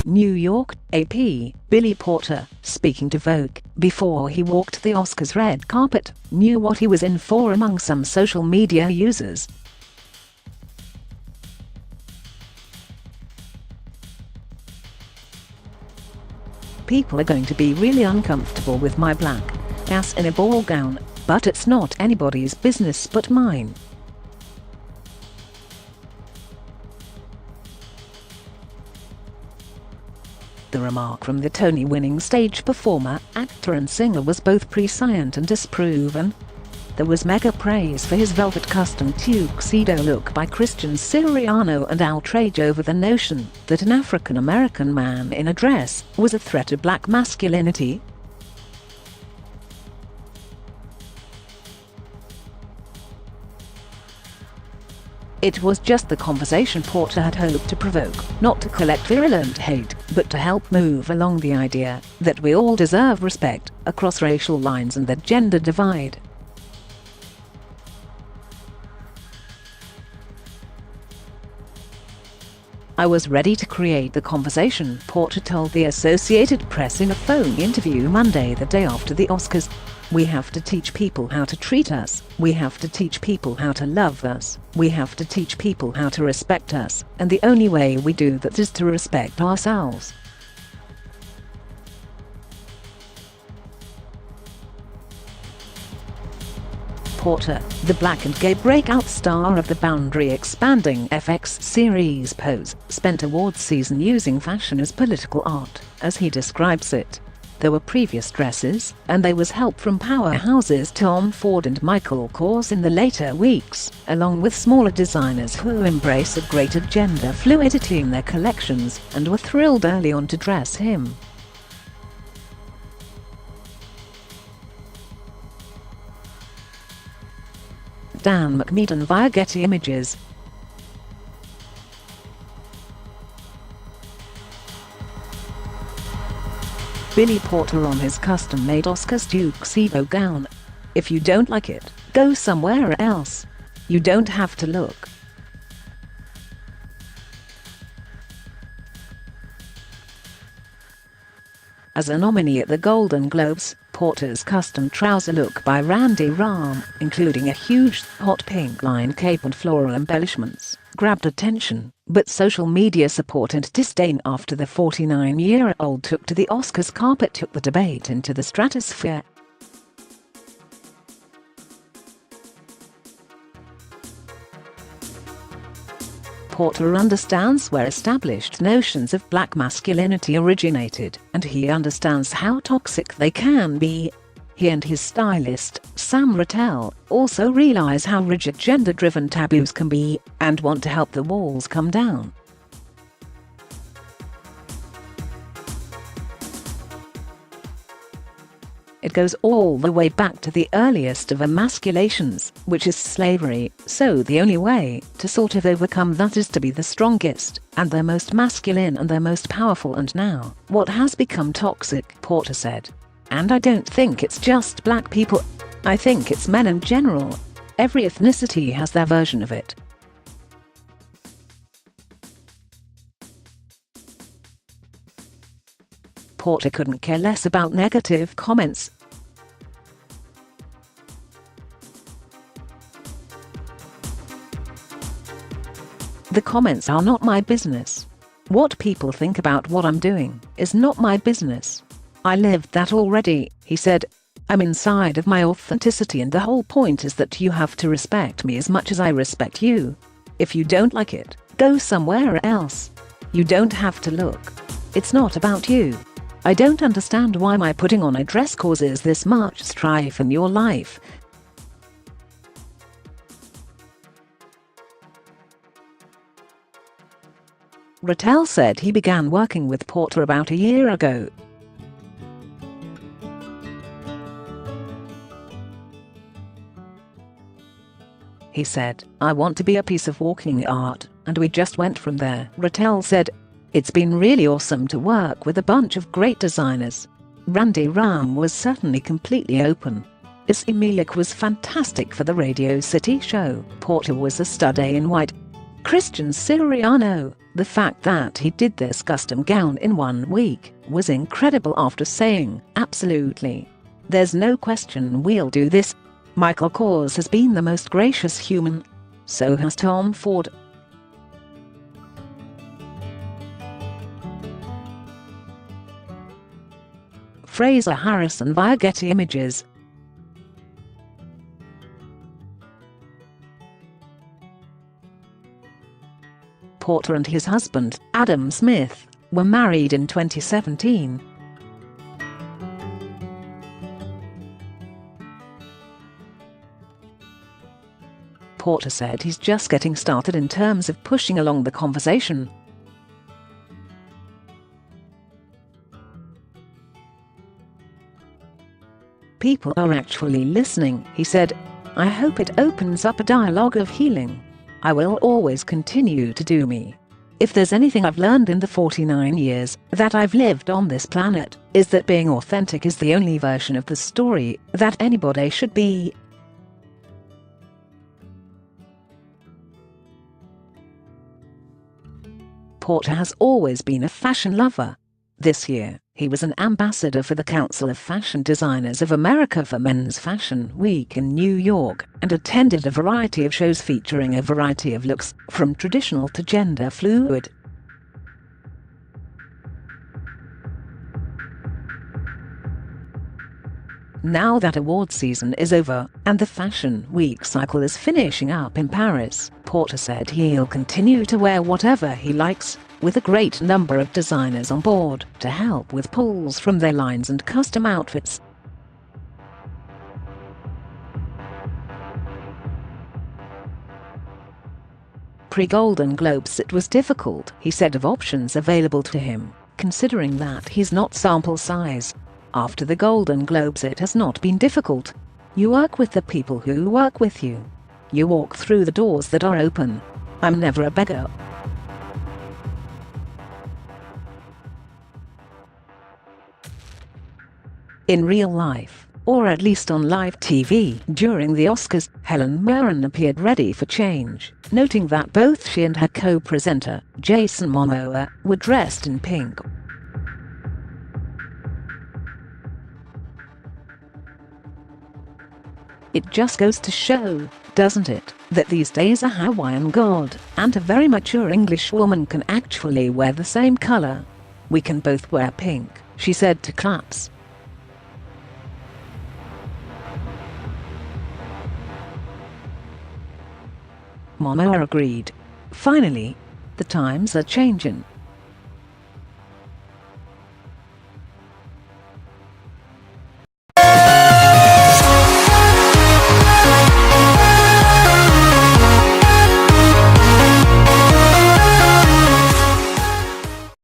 New York, AP, Billy Porter, speaking to Vogue, before he walked the Oscars red carpet, knew what he was in for among some social media users. People are going to be really uncomfortable with my black ass in a ball gown, but it's not anybody's business but mine. The remark from the Tony-winning stage performer, actor and singer was both prescient and disproven. There was mega praise for his velvet custom tuxedo look by Christian Siriano and outrage over the notion that an African-American man in a dress was a threat to black masculinity. It was just the conversation Porter had hoped to provoke, not to collect virulent hate, but to help move along the idea that we all deserve respect across racial lines and the gender divide. I was ready to create the conversation, Porter told the Associated Press in a phone interview Monday, the day after the Oscars. We have to teach people how to treat us. We have to teach people how to love us. We have to teach people how to respect us. And the only way we do that is to respect ourselves. Porter, the black and gay breakout star of the boundary-expanding FX series Pose, spent awards season using fashion as political art, as he describes it. There were previous dresses, and there was help from powerhouses Tom Ford and Michael Kors in the later weeks, along with smaller designers who embrace a greater gender fluidity in their collections, and were thrilled early on to dress him. Dan McMedan via Getty Images. Billy Porter on his custom-made Oscars tuxedo gown. If you don't like it, go somewhere else. You don't have to look. As a nominee at the Golden Globes, Porter's custom trouser look by Randy Rahm, including a huge, hot pink line cape and floral embellishments, grabbed attention, but social media support and disdain after the 49-year-old took to the Oscars carpet took the debate into the stratosphere. Porter understands where established notions of black masculinity originated, and he understands how toxic they can be. He and his stylist, Sam Rattel, also realize how rigid gender-driven taboos can be, and want to help the walls come down. It goes all the way back to the earliest of emasculations, which is slavery, so the only way to sort of overcome that is to be the strongest, and the most masculine and the most powerful, and now, what has become toxic, Porter said. And I don't think it's just black people. I think it's men in general. Every ethnicity has their version of it. Porter couldn't care less about negative comments. The comments are not my business. What people think about what I'm doing is not my business. I lived that already, he said. I'm inside of my authenticity, and the whole point is that you have to respect me as much as I respect you. If you don't like it, go somewhere else. You don't have to look. It's not about you. I don't understand why my putting on a dress causes this much strife in your life. Rattel said he began working with Porter about a year ago. He said, "I want to be a piece of walking art, and we just went from there." Rattel said, "It's been really awesome to work with a bunch of great designers. Randy Rahm was certainly completely open. Issey Miyake was fantastic for the Radio City show. Porter was a stud in white. Christian Siriano, the fact that he did this custom gown in 1 week was incredible after saying, "Absolutely. There's no question we'll do this." Michael Kors has been the most gracious human. So has Tom Ford. Fraser Harrison via Getty Images. Porter and his husband, Adam Smith, were married in 2017. Porter said he's just getting started in terms of pushing along the conversation. "People are actually listening," he said. "I hope it opens up a dialogue of healing. I will always continue to do me. If there's anything I've learned in the 49 years that I've lived on this planet, is that being authentic is the only version of the story that anybody should be." Porter has always been a fashion lover. This year, he was an ambassador for the Council of Fashion Designers of America for Men's Fashion Week in New York and attended a variety of shows featuring a variety of looks, from traditional to gender fluid. Now that award season is over and the Fashion Week cycle is finishing up in Paris, Porter said he'll continue to wear whatever he likes, with a great number of designers on board to help with pulls from their lines and custom outfits. Pre-Golden Globes it was difficult, he said, of options available to him, considering that he's not sample size. After the Golden Globes it has not been difficult. You work with the people who work with you. You walk through the doors that are open. I'm never a beggar. In real life, or at least on live TV during the Oscars, Helen Mirren appeared ready for change, noting that both she and her co-presenter, Jason Momoa, were dressed in pink. It just goes to show, doesn't it, that these days a Hawaiian god and a very mature English woman can actually wear the same color. "We can both wear pink," she said to Claps. Momoa agreed. "Finally, the times are changing.